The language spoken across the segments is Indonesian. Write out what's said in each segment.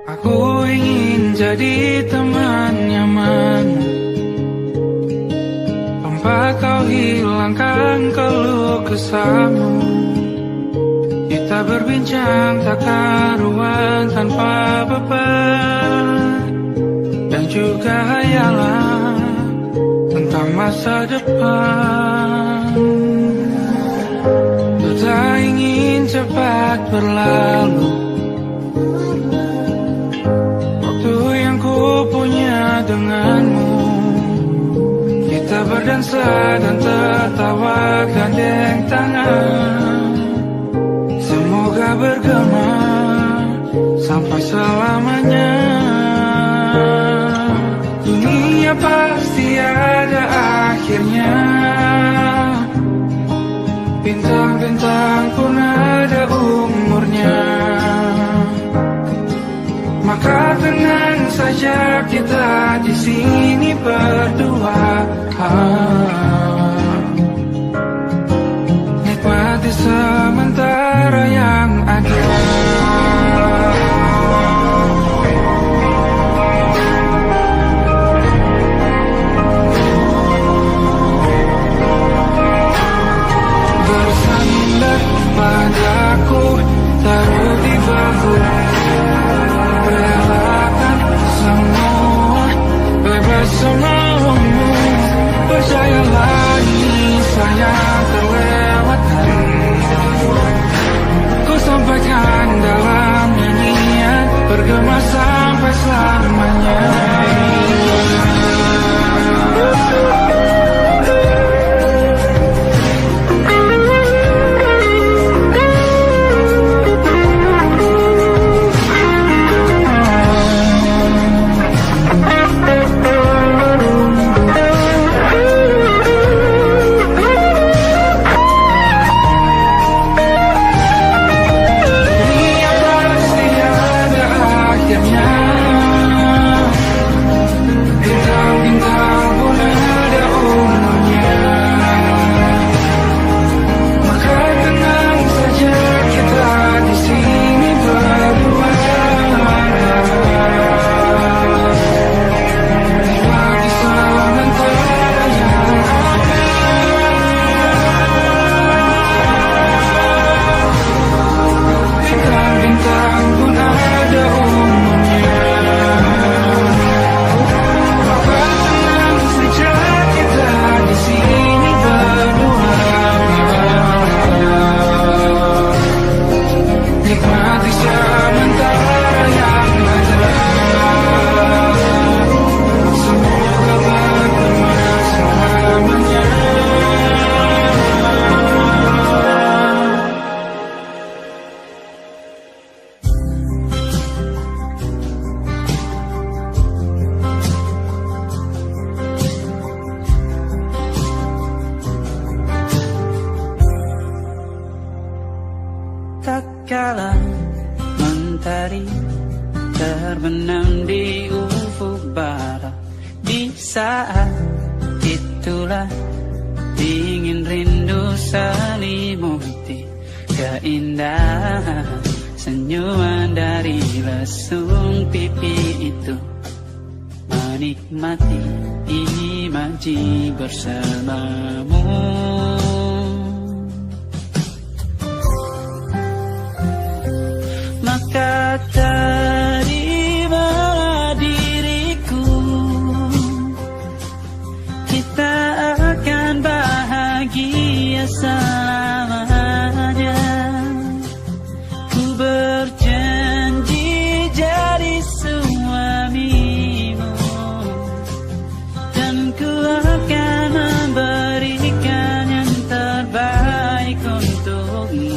Aku ingin jadi teman nyaman, tempat kau hilangkan keluh kesahmu. Kita berbincang tak karuan tanpa beban, dan juga hayalan tentang masa depan. Ku tak ingin cepat berlalu waktu yang ku punya denganmu. Kita berdansa dan tertawa gandeng tangan, semoga bergema sampai selamanya. Dunia pasti ada akhirnya, bintang-bintang pun ada umurnya. Maka tenang saja kita di sini berdua, nikmati sementara yang ada. Bersandar padaku, taruh di bahu, relakan semua, bebas semaumu. Percayalah ini sayang terlewatkan, ku sampaikan dalam nyanyian, bergema sampai selamanya. Tak kala mentari terbenam di ufuk barat, di saat itulah dingin rindu selimuti keindahan senyuman dari lesung pipi itu. Menikmati imaji bersamamu, maka terimalah diriku, kita akan bahagia selamanya. Ku berjanji jadi suamimu, dan ku akan memberikan yang terbaik untukmu.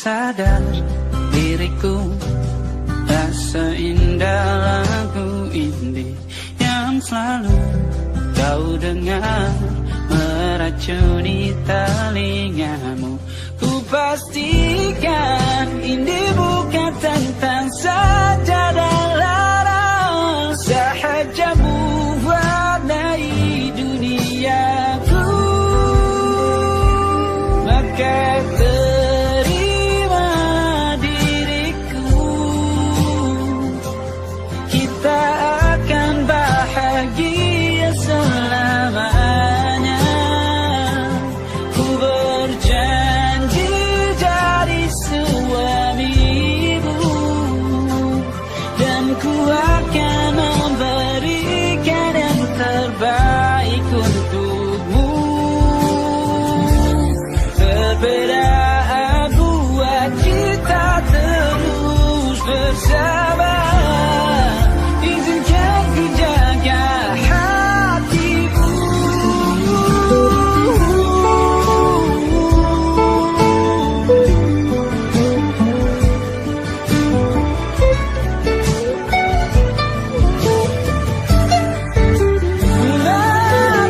Sadar diriku tak seindah lagu ini yang selalu kau dengar meracuni telingamu. Ku pastikan ini bukan tentang sajadah larang, sahajamu warnai duniaku. untukmu. Berbeda buat kita terus bersama. Izinkan ku jaga hatimu. Bulan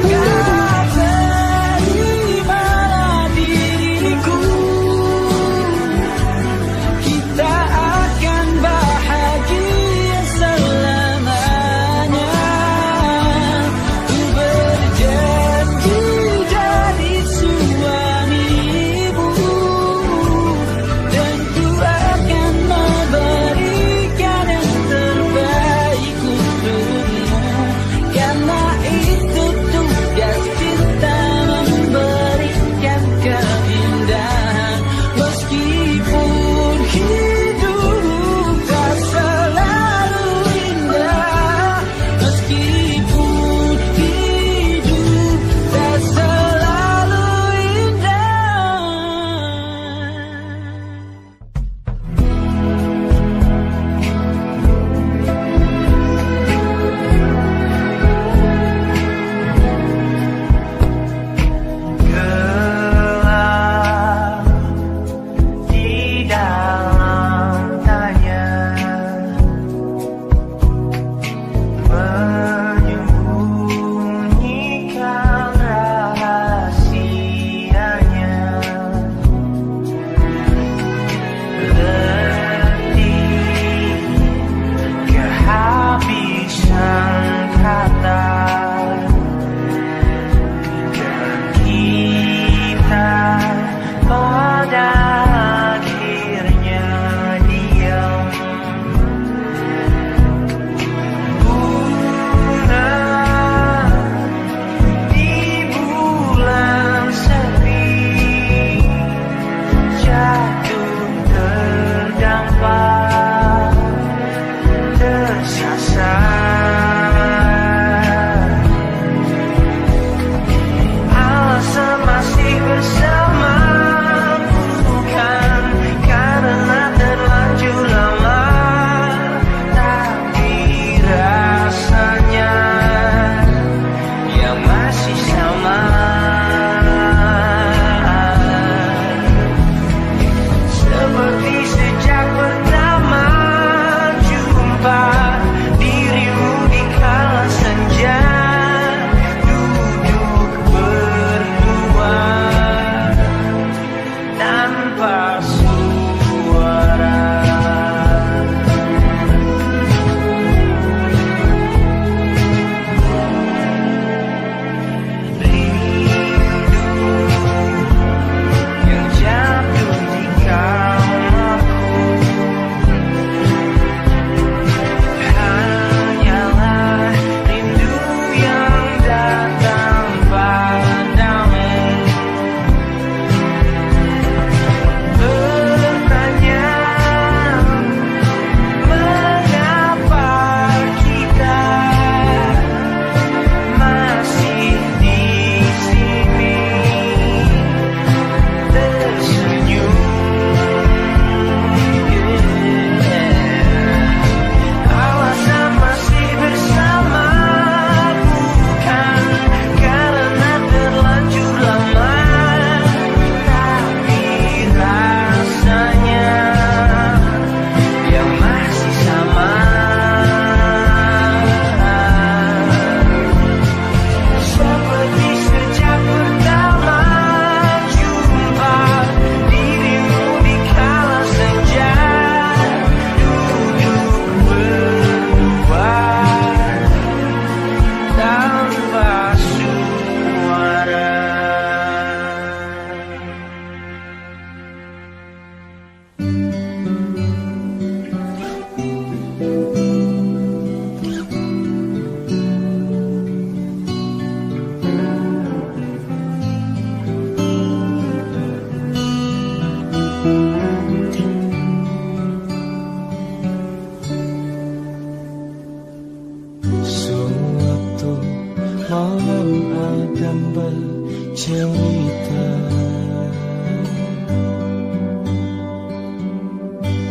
berdoa dan bercerita.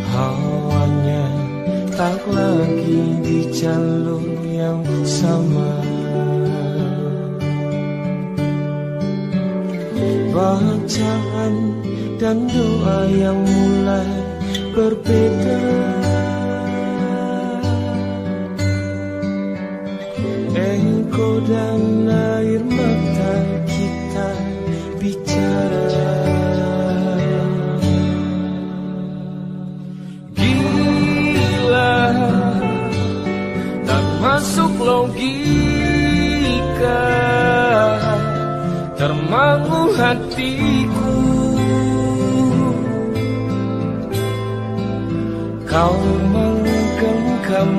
Hawanya tak lagi di jalur yang sama. Bacaan dan doa yang mulai berbeda. Engkau dan air mata kita bicara. Gila, tak masuk logika, termangu hatiku. Kau menggenggam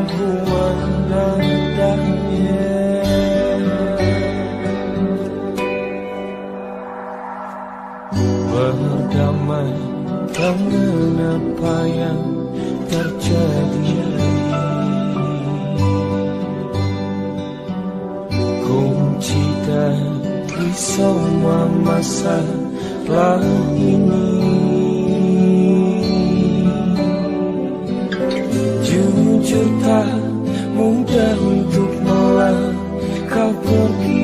nadanya. Berdamai dengan apa yang terjadi. Kunci dari semua masalah ini. Jujur tak mudah untuk melangkah pergi.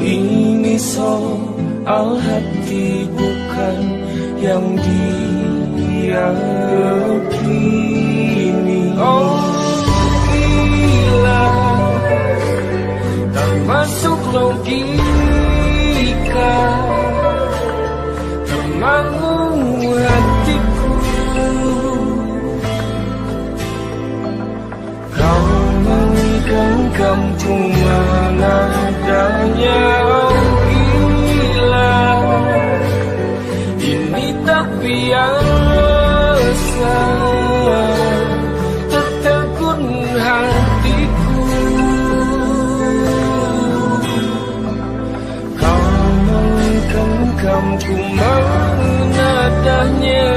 Ini soal hati bukan yang diyakini. Oh gila, tak masuk logika, termangu hatiku. Kau menggenggam bunga nadanya. Oh gila, ini tak biasa, tertegun hatiku. Kau menggenggam bunga nadanya.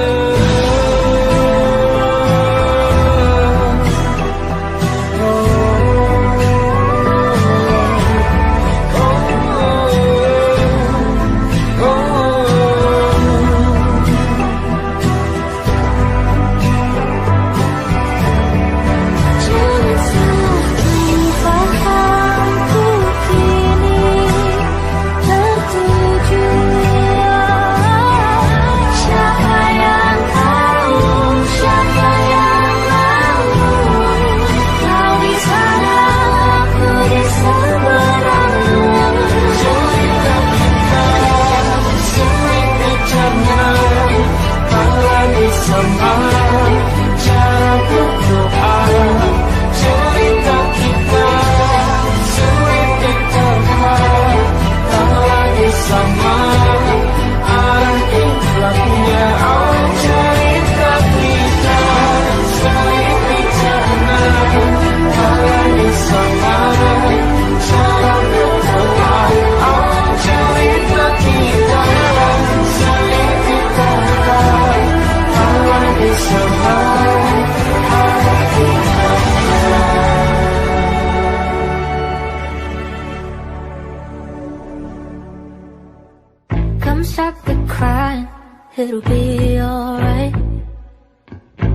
Come stop the crying, it'll be alright.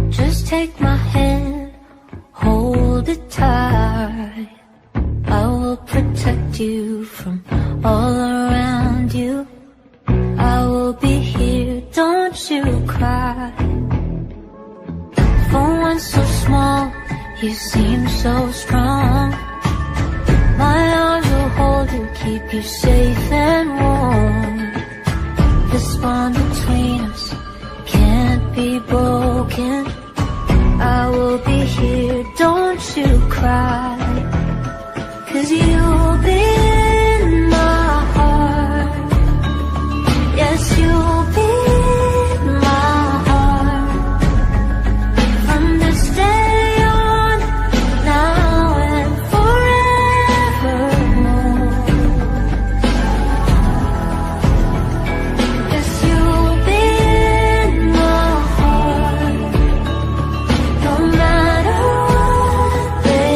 Just take my hand, hold it tight. I will protect you from all around you. I will be here, don't you cry. For one so small, you seem so strong. My arms will hold you, keep you safe and warm. This bond between us can't be broken. I will be here, don't you cry. 'Cause you'll be in my heart. Yes, you'll be in my heart. From this day on, now and forevermore. Yes, you'll be in my heart. No matter what they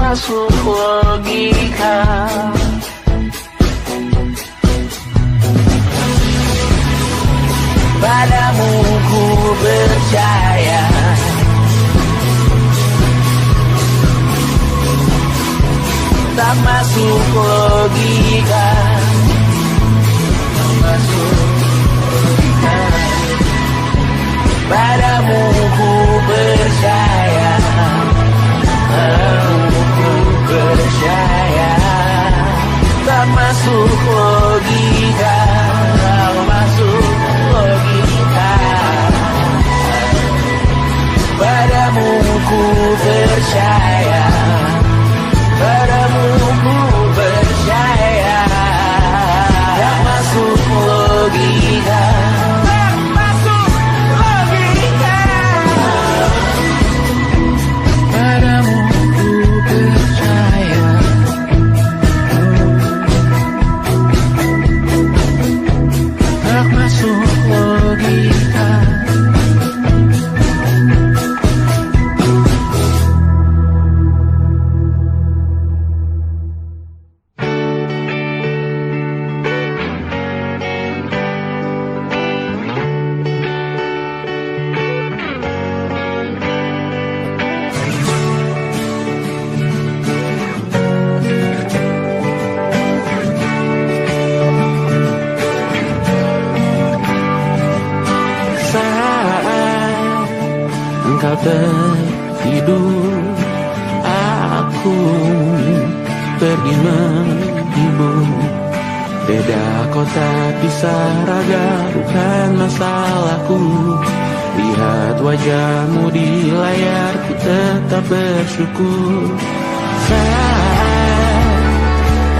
masuk logika. Padamu ku percaya, tak masuk logika, tak masuk logika. Padamu ku percaya, padamu ku percaya, tak masuk logika, tak masuk logika. Padamu ku percaya, padamu ku percaya, tak masuk logika, tak masuk logika. Padamu ku percaya, tak masuk logika. Engkau tertidur, aku pergi menghibur. Beda kota, pisah raga, bukan masalahku. Lihat wajahmu di layar, ku tetap bersyukur. Saat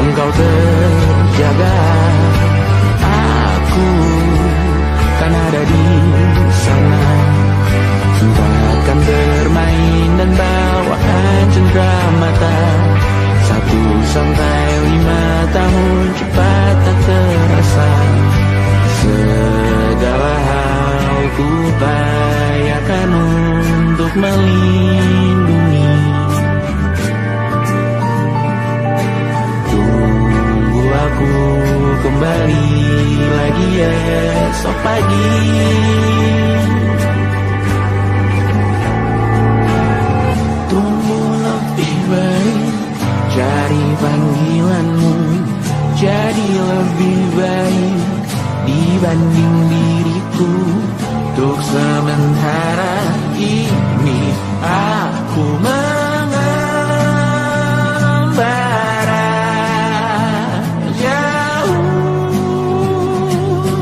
engkau terjaga, aku kan ada di sana. Akan bermain dan bawaan cendera mata. 1-5 tahun cepat tak terasa. Segala hal ku upayakan untuk melindungi. Tunggu aku kembali lagi esok pagi. Cari panggilanmu jadi lebih baik dibanding diriku. Untuk sementara ini aku mengembara jauh.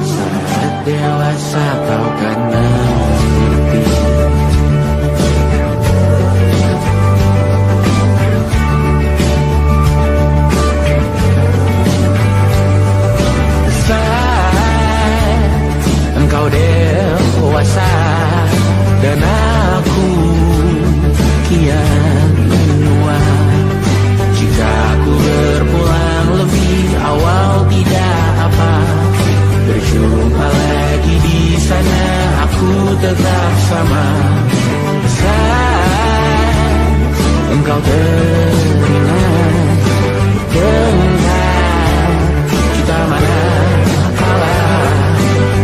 Saat dewasa kau kan mengerti. Engkau dewasa dan aku kian menua. Jika aku berpulang lebih awal tidak apa. Berjumpa lagi di sana, aku tetap sama. Saat engkau teringat tentang kita mana kalah.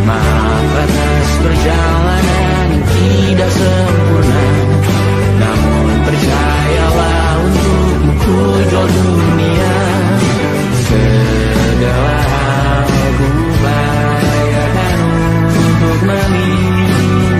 Maaf atas perjalanan yang tidak sempurna, namun percayalah untukmu ku jual dunia. Segala hal ku upayakan untuk melindungi.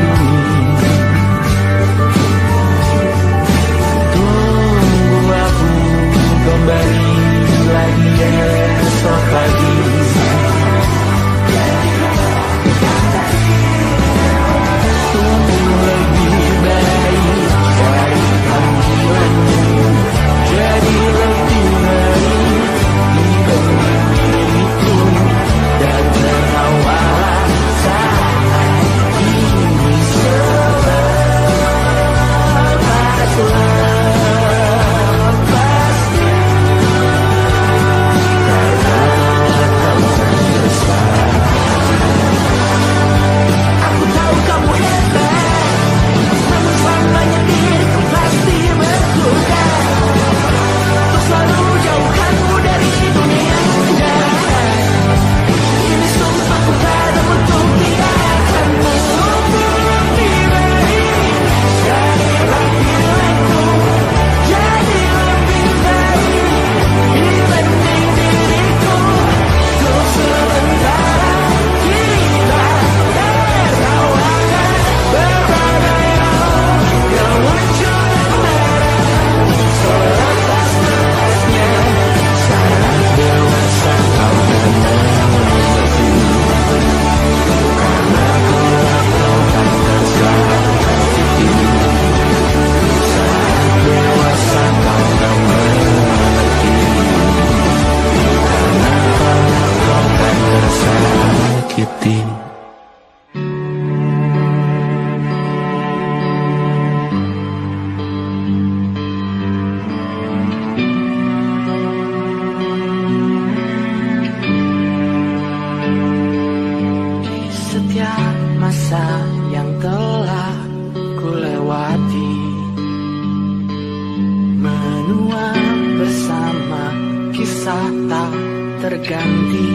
terganti.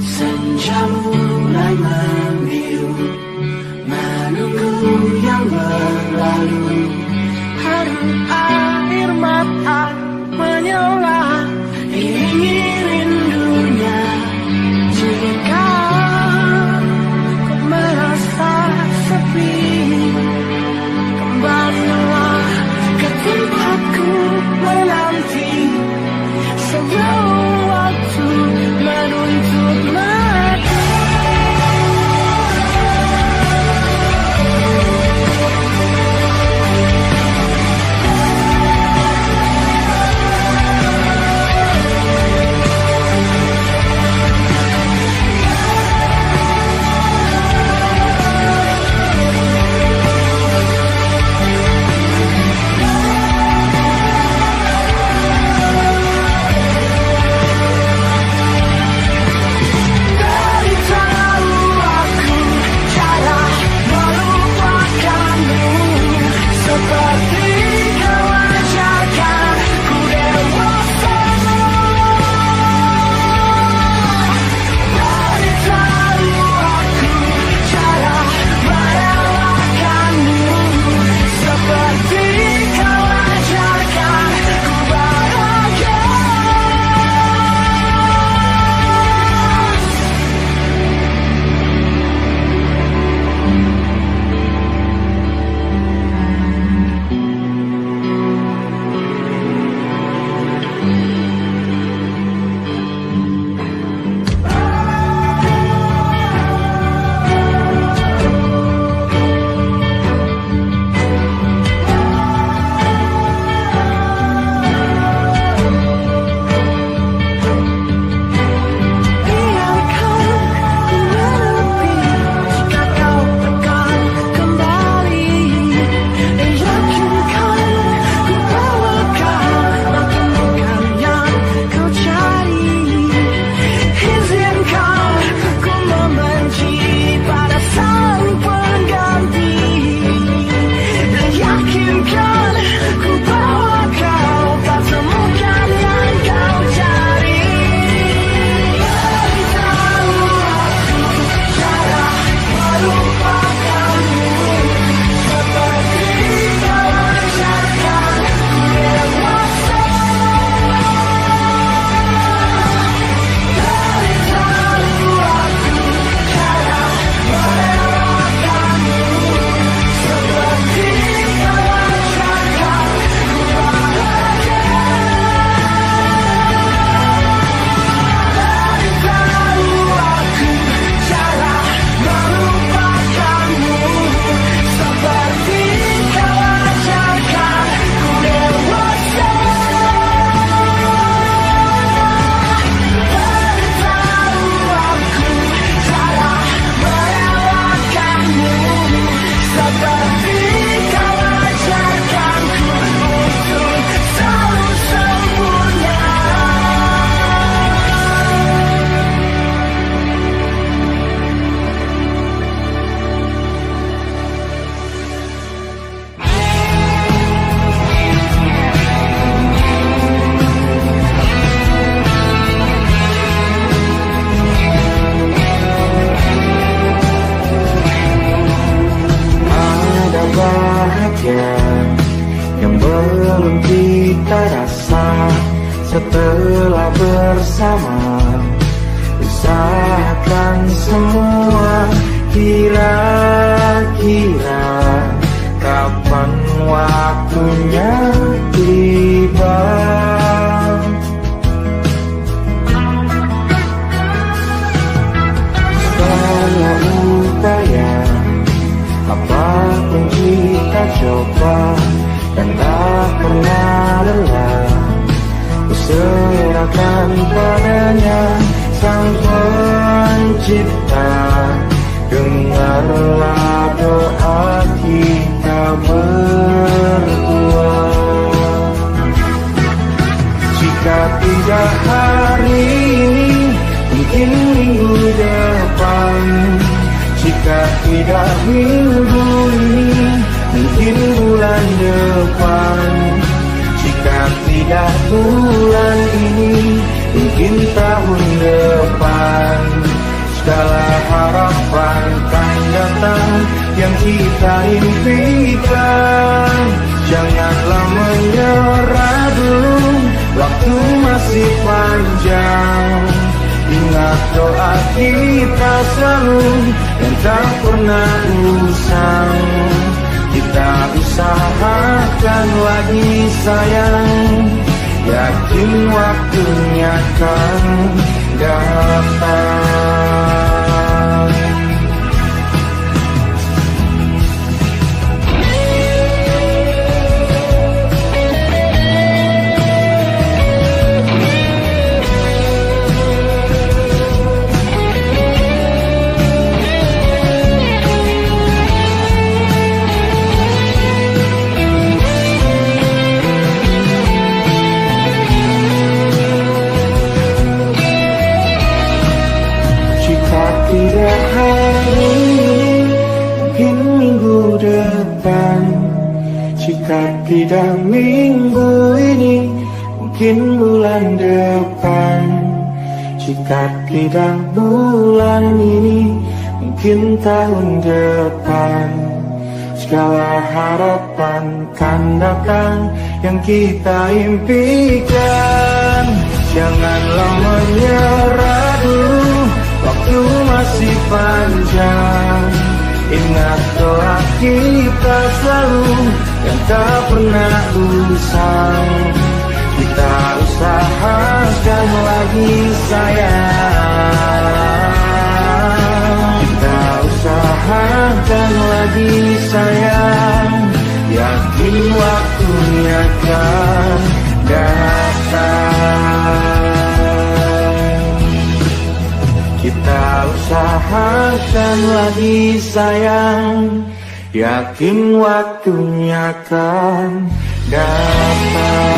Senja mulai membiru, menunggu yang berlalu. Haru air mata menyala, iringi rindunya. Jika kau merasa sepi, kembalilah ke tempatku menanti. Sebelum waktu menuntut mati. Yang belum kita rasa setelah bersama. Usahakan semua, kira-kira kapan waktunya tiba. Setelah upaya apapun kita coba dan tak pernah lelah, serahkan padanya Sang Pencipta. Dengarlah doa kita berdua. Jika tidak hari ini, mungkin minggu depan. Jika tidak minggu ini, mungkin bulan depan. Jika tidak bulan ini, mungkin tahun depan segala harapan kan datang yang kita impikan. Janganlah menyerah dulu, waktu masih panjang. Ingat doa kita selalu yang tak pernah usang. Kita usahakan lagi sayang, yakin waktunya akan datang. Tidak hari ini, mungkin minggu depan. Jika tidak minggu ini, mungkin bulan depan. Jika tidak bulan ini, mungkin tahun depan. Segala harapan kan datang yang kita impikan. Janganlah menyerah dulu, waktu masih panjang. Ingat doa kita selalu yang tak pernah usang. Kita usahakan lagi sayang. Kita usahakan lagi sayang, yakin waktunya akan datang. Kita usahakan lagi sayang, yakin waktunya akan datang.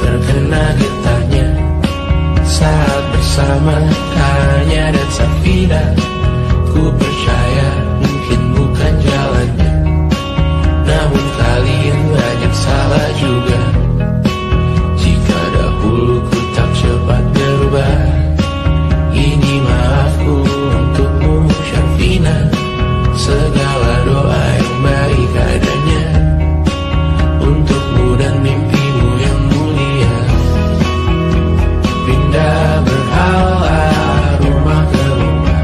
Terkena getahnya saat bersama Tanya dan Safina. Ku percaya mungkin bukan jalannya, namun kalian banyak salah juga. Jika dahulu ku tak cepat berubah, ini maafku untukmu Syafina. Segala doa yang baik adanya untukmu dan mimpimu yang mulia. Pindah berhala rumah ke rumah,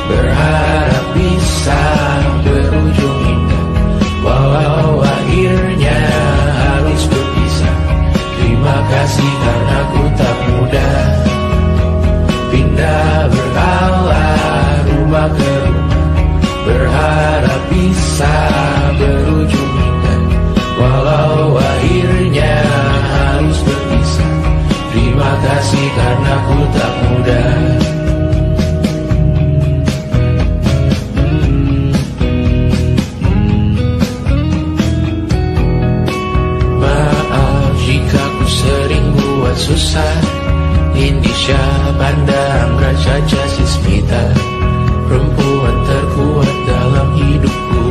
berharap bisa berujung indah. Walau akhirnya harus berpisah, terima kasih karena ku tak mudah. Pindah berhala rumah ke rumah, berharap bisa berujung indah. Walau akhirnya harus berpisah, terima kasih karena ku tak mudah. Maaf jika ku sering buat susah. Indisha pandang Raja Jasmita, perempuan terkuat dalam hidupku.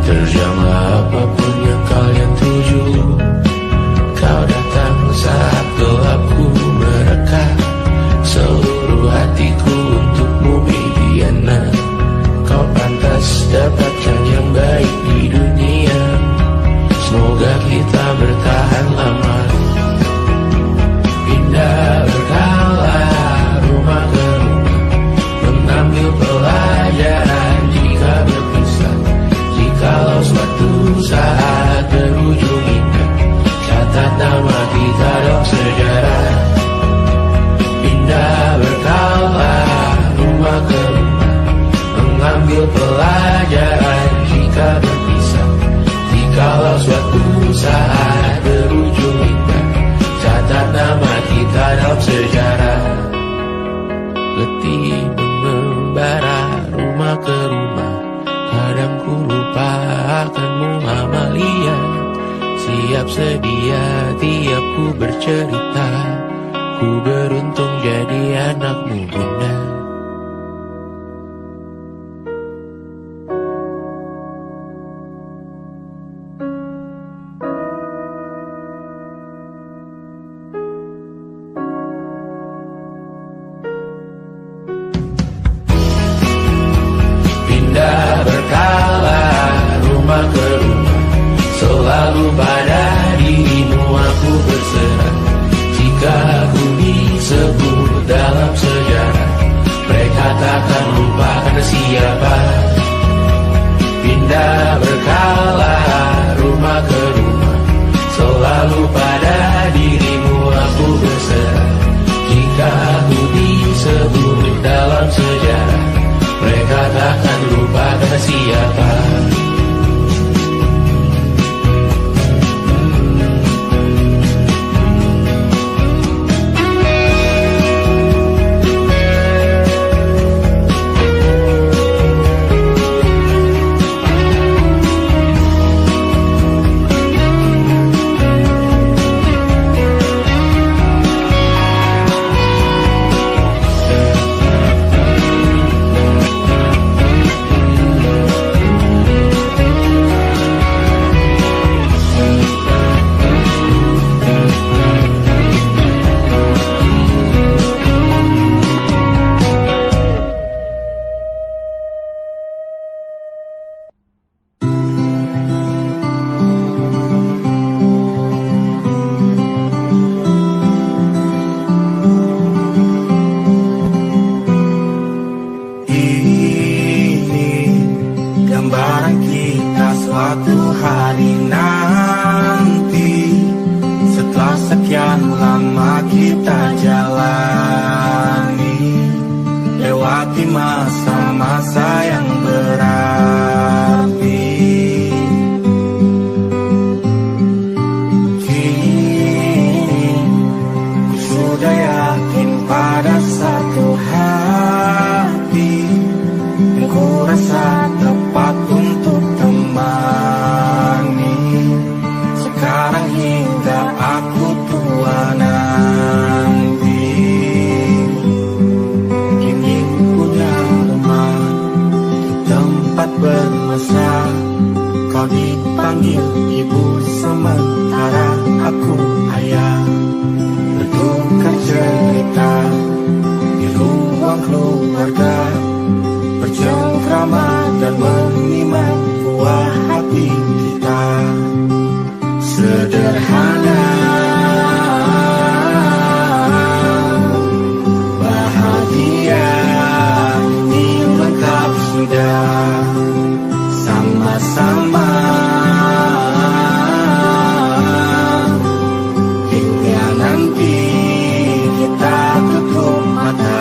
Terjanglah apapun yang sejarah. Letih mengembara rumah ke rumah, kadang ku lupa akanmu Amalia. Siap sedia tiap ku bercerita, ku beruntung jadi anakmu bunda. Pindah berkala rumah ke rumah, selalu pada dirimu aku berserah. Jika aku disebut dalam sejarah, mereka takkan lupakan siapa. Pindah berkala rumah ke rumah, selalu pada dirimu aku berserah. Jika aku disebut dalam sejarah, mereka takkan lupakan siapa. Gambaran kita suatu hari nanti, setelah sekian lama kita jalani, lewati masa-masa yang berarti. Kini ku sudah yakin pada satu hati yang ku rasa tepat untuk temani. Sekarang hingga aku tua nanti, ingin punya rumah di tempat bermesra. Kau dipanggil ibu sementara aku ayah, bertukar cerita di ruang keluarga, bercengkrama dan menimang buah hati kita. Sederhana, bahagia, ini lengkap sudah. Sama-sama hingga nanti kita tutup mata.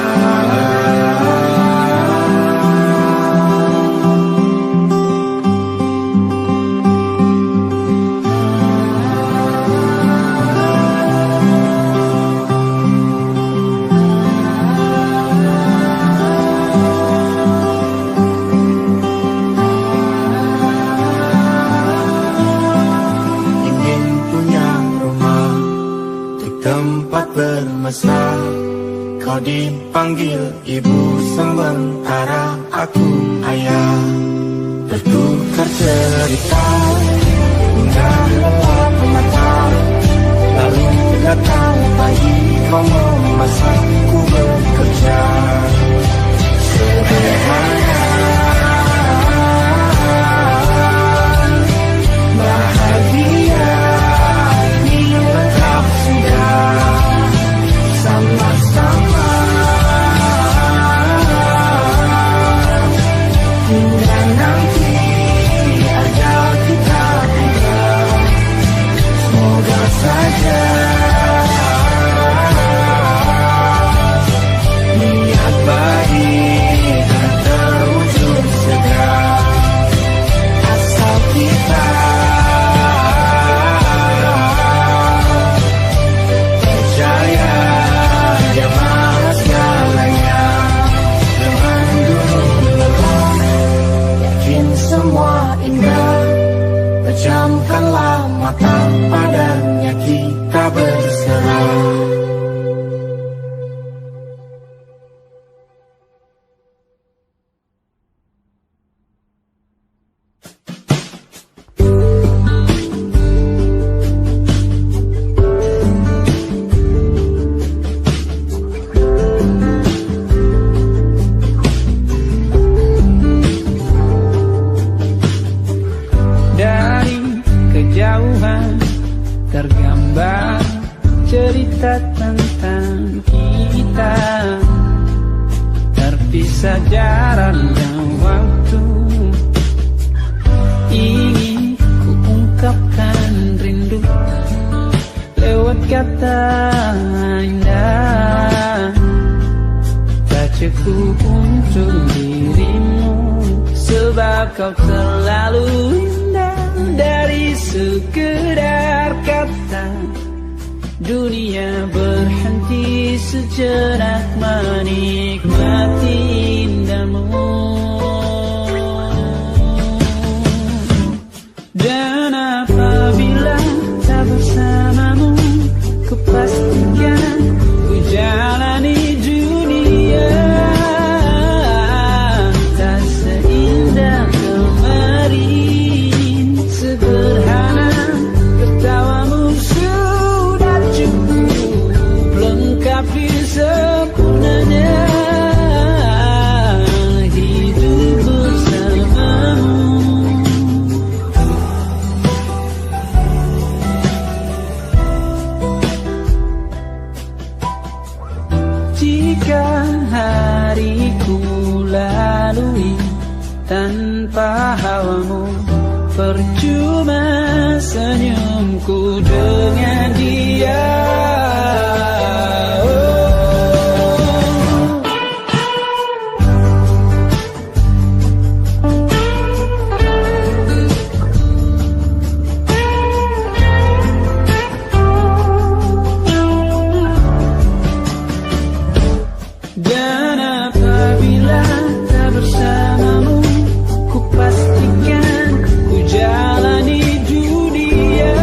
Tempat bermesra, kau dipanggil ibu sementara aku ayah, bertukar cerita hingga lewat mata. Lalu datang pagi kau memasakku bekerja. Sederhana, bahagia, ini lengkap sudah. Sama-sama hingga nanti ajal kita tiba. Semoga saja niat baik dan terus Pejamkanlah mata, padanya kita berserah. Tergambar cerita tentang kita, terpisah jarak dan waktu. Ingin ku ungkapkan rindu lewat kata indah, tak cukup untuk dirimu, sebab kau terlalu indah. Dari sekedar kata, dunia berhenti sejenak menikmati indahmu. Dan apabila tak bersamamu, ku pastikan ku jalani dunia tak seindah kemarin. Sederhana, tertawamu sudah cukup lengkapi sempurnanya hidup bersamamu. Jika hariku lalui tanpa hawamu, percuma senyumku dengan dia. Dan apabila tak bersamamu, ku pastikan ku jalani dunia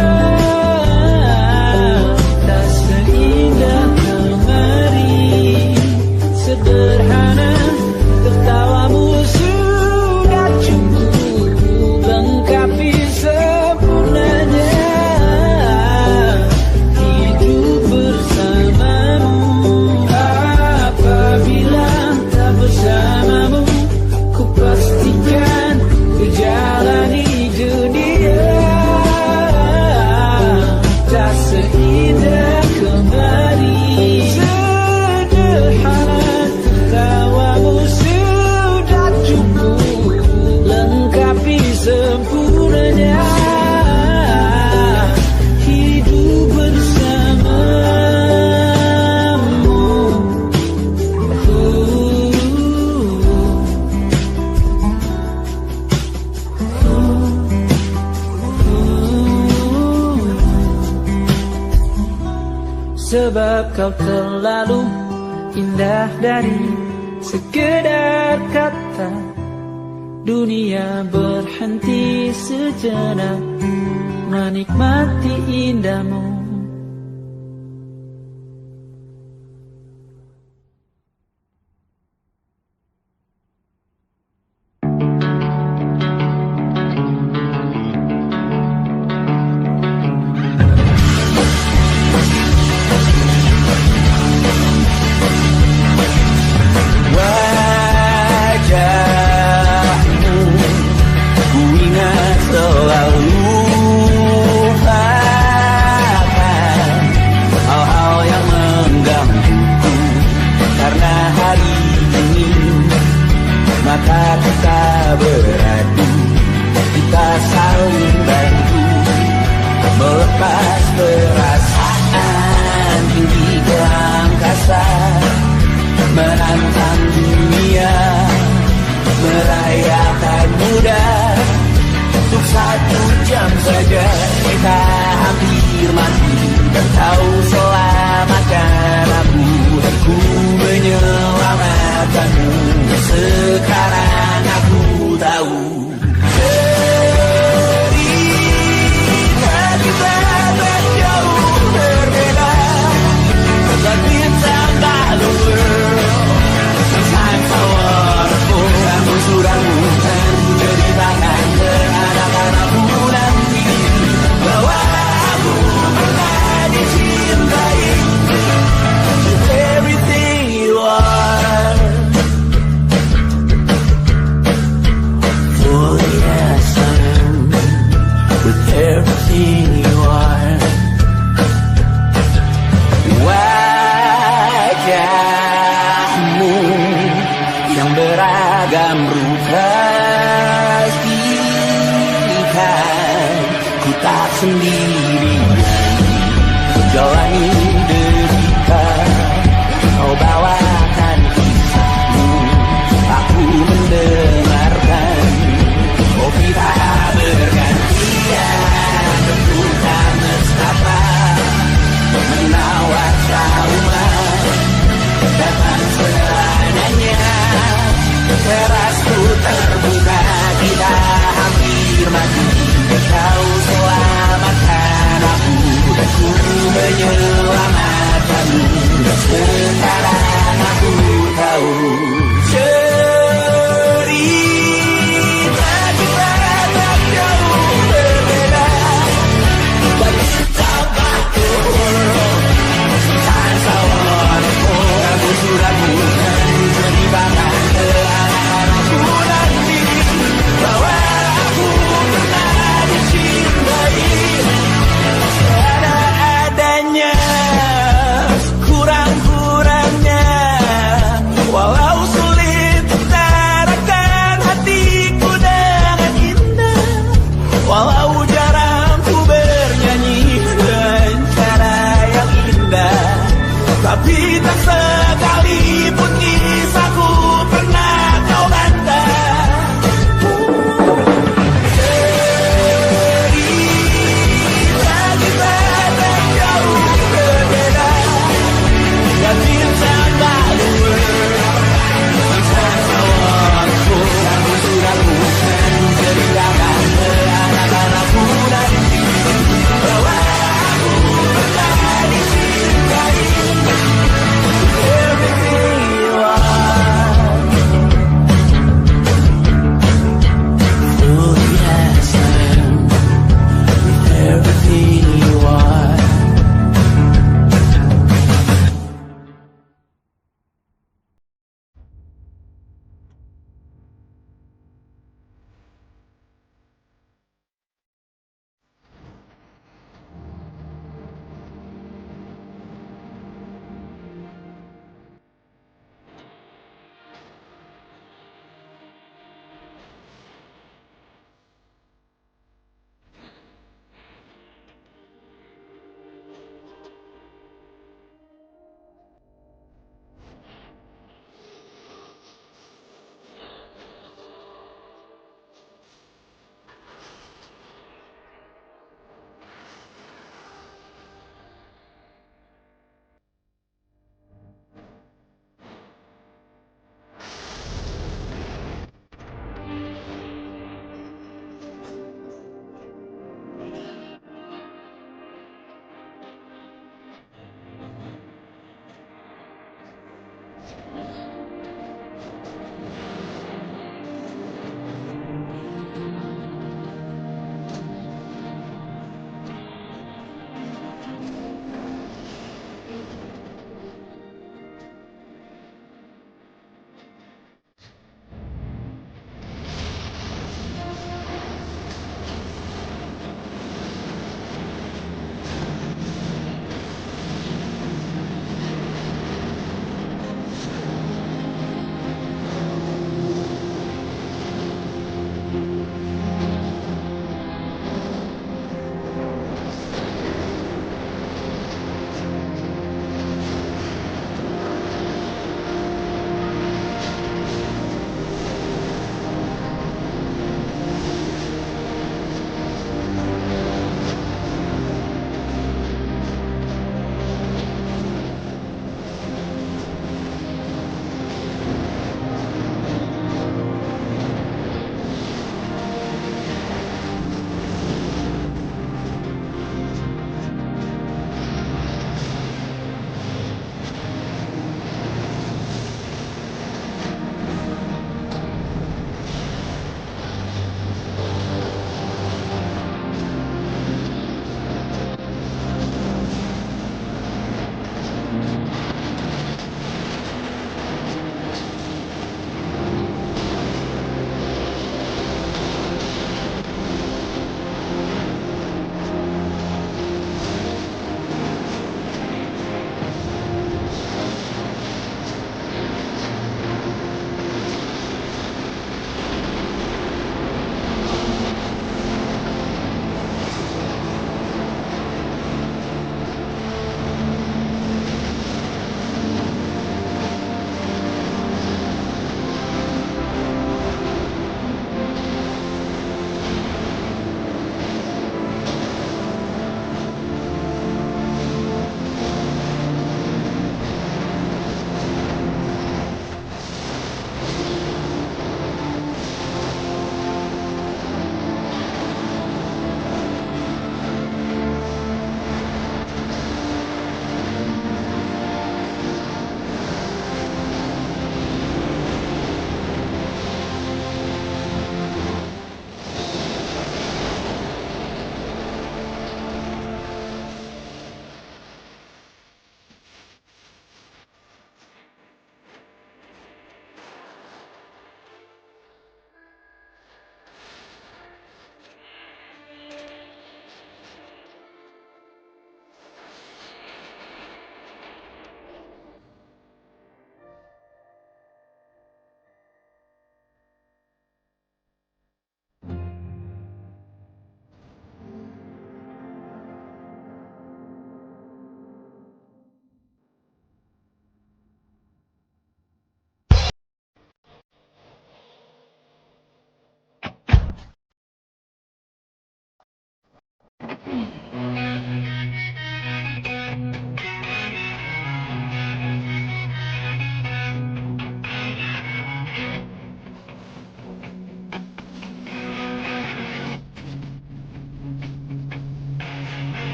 tak seindah kemarin. Sederhana, tertawamu sudah cukup lengkapi sempurnanya hidup bersamamu. Apabila tak bersamamu, ku pastikan ku jalani dunia tak seindah kemarin. Sederhana, tertawamu sudah cukup lengkapi sempurnanya hidup bersamamu. Sebab kau terlalu indah dari sekedar kata, dunia berhenti sejenak menikmati indahmu. Menantang dunia, merayakan muda. Untuk 1 jam saja kita hampir mati, dan kau selamatkan aku, dan ku menyelamatkanmu. Sekarang aku tahu cerita everything you are. Wajahmu yang beragam rupa pastikan ku tak sendirian jalani derita. Kau bawakan kisahmu, aku mendengarkan. Kopi tak bergantian, bentukan nestapa menawar trauma datang selamanya. Terasku terbuka, kita hampir mati. Kau selamatkan aku dan ku menyelamatkanmu. Sekarang aku tahu cerita kita tak jauh berbeda dari setabaku. Sasaranku, aku sudah bukan menceritakan ke anak-anakku nanti bahwa aku pernah dicintai seadanya. Kurang-kurangnya, walau sulit utarakan hatiku dengan indah, walau jarang ku bernyanyi dengan cara yang indah, tapi tak sekalipun kisahku pernah kau bantah. Cerita kita tak jauh berbeda dan cinta lalu. Sasaranku, aku sudah bukan ceritakan ke anak-anakku nanti bahwa aku pernah dicintai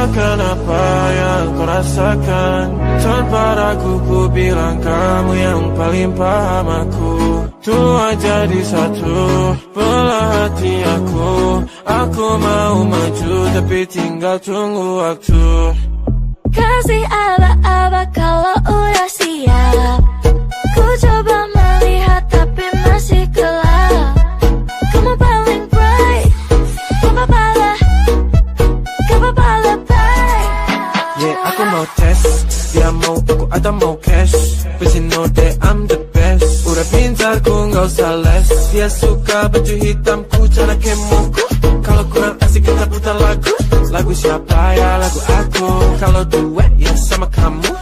rasakan apa yang kau rasakan. Tanpa ragu ku bilang kamu yang paling paham aku. Tua jadi satu, belah hati aku. Aku mau maju tapi tinggal tunggu waktu. Kasih aba-aba kalau udah siap. Ku coba melihat tapi masih gelap. Kamu paling bright, gak apa-apa lebay. Yeah, aku mau tes, dia mau aku atau mau cash. But you know that I'm the best. Udah pintar ku gak usah les. Dia suka baju hitamku, cara kemoku. Kalau kurang asik kita putar lagu. Lagu siapa ya lagu aku. Kalau duet ya sama kamu.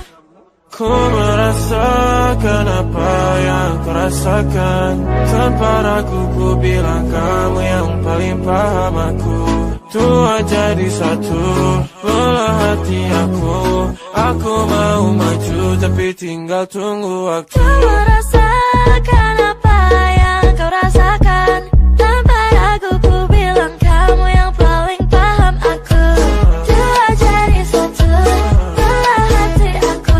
Ku merasakan apa yang kau rasakan. Tanpa ragu ku bilang kamu yang paling paham aku. Tua jadi satu, belah hati aku. Aku mau maju tapi tinggal tunggu waktu. Kau merasakan apa yang kau rasakan. Tanpa ragu ku bilang kamu yang paling paham aku. Tua jadi satu, belah hati aku.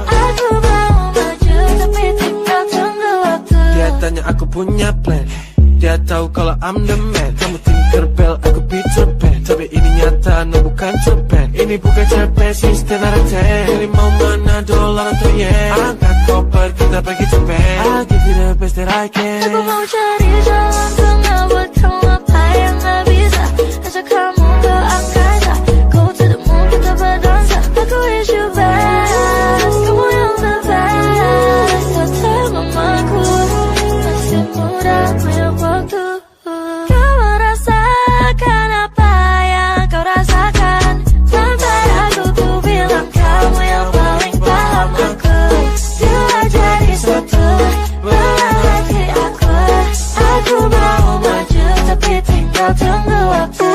Aku mau maju tapi tinggal tunggu waktu. Dia tanya aku punya plan. Dia tahu kalau I'm the man. Kamu Tinkerbell, aku Peter Pan. Tapi ini nyata, no bukan cerpen. Ini bukan cerpen, sistem arate. Jadi mau mana dolar atau yen. Angkat koper, kita pergi Japan. I'll give you the best that I can. Aku mau cari jalan tengah buat kamu apa yang gak bisa. Ajak kamu ke angkasa. Go to the moon, kita berdansa. Aku wish you best. Kamu yang the best. Hotel mamaku. Masih muda, banyak waktu. Kau merasakan apa yang kau rasakan. Tanpa ragu ku bilang kamu yang paling paham aku. Dua jadi satu, belah hati aku. Aku mau maju tapi tinggal tunggu waktu.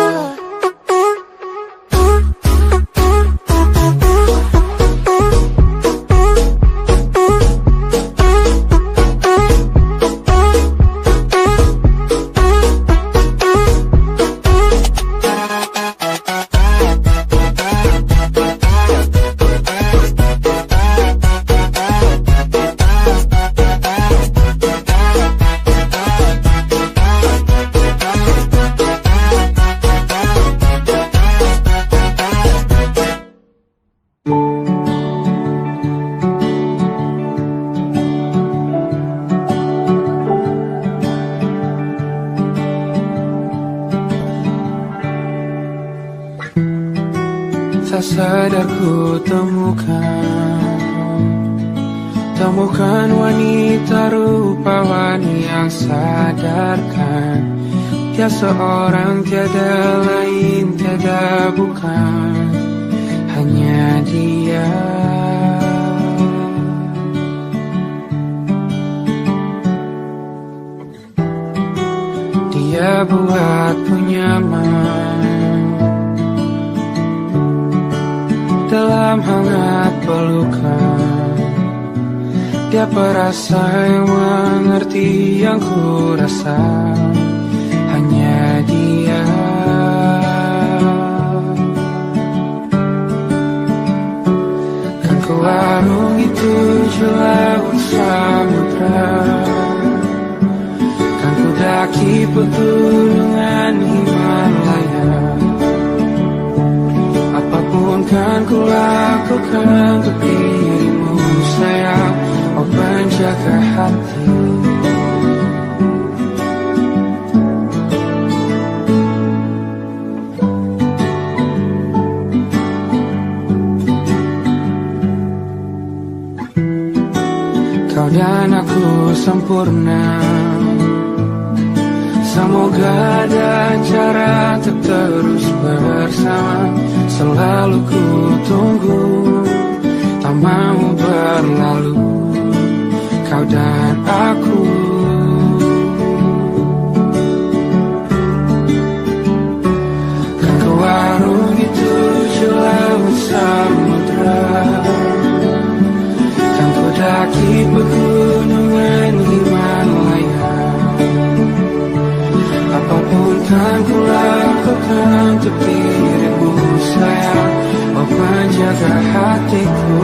Tak sadar ku temukan wanita rupawan yang sadarkan. Dia seorang tiada lain, tiada bukan, hanya dia. Dia buatku nyaman dalam hangat pelukan. Dia perasa yang mengerti yang ku rasa, hanya dia. Kan ku arungi 7 laut samudra, kan ku daki pegunungan Himalaya. Apapun kan ku lakukan untuk dirimu sayang, oh penjaga hati. Kau dan aku sempurna, semoga ada cara untuk terus bersama. Selalu ku tunggu, tak mau berlalu, kau dan aku. Kan ku arungi 7 laut samudra, kan ku daki pegunungan Himalaya. Apapun kan ku lakukan untuk dirimu sayang, hatiku.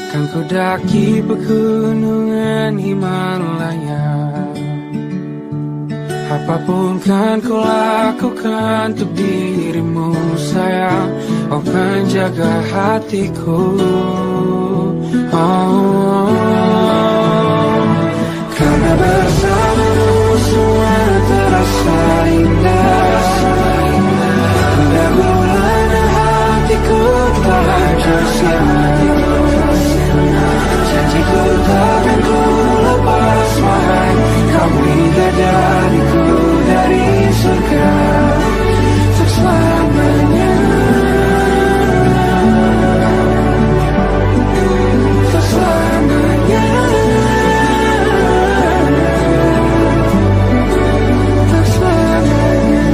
Kan ku daki pegunungan Himalaya. Apapun kan ku lakukan untuk dirimu sayang. Oh penjaga hatiku. Oh, karena bersamamu semua terasa indah. Pendahuluan hatiku telah tersirat. Janjiku takkan ku lepas wahai kau bidadariku dari surga untuk selamanya. Untuk selamanya. Untuk selamanya.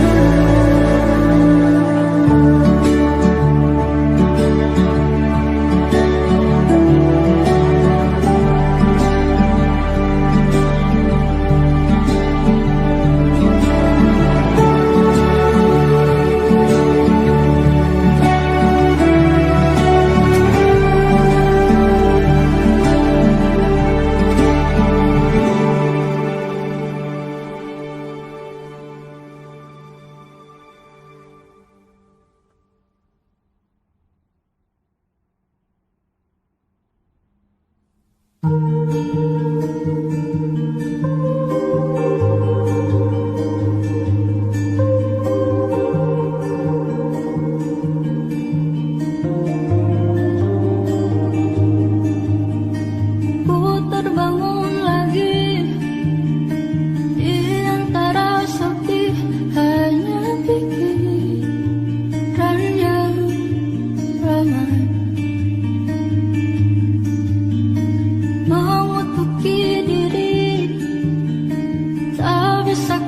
Mengutuki diri, tak bisa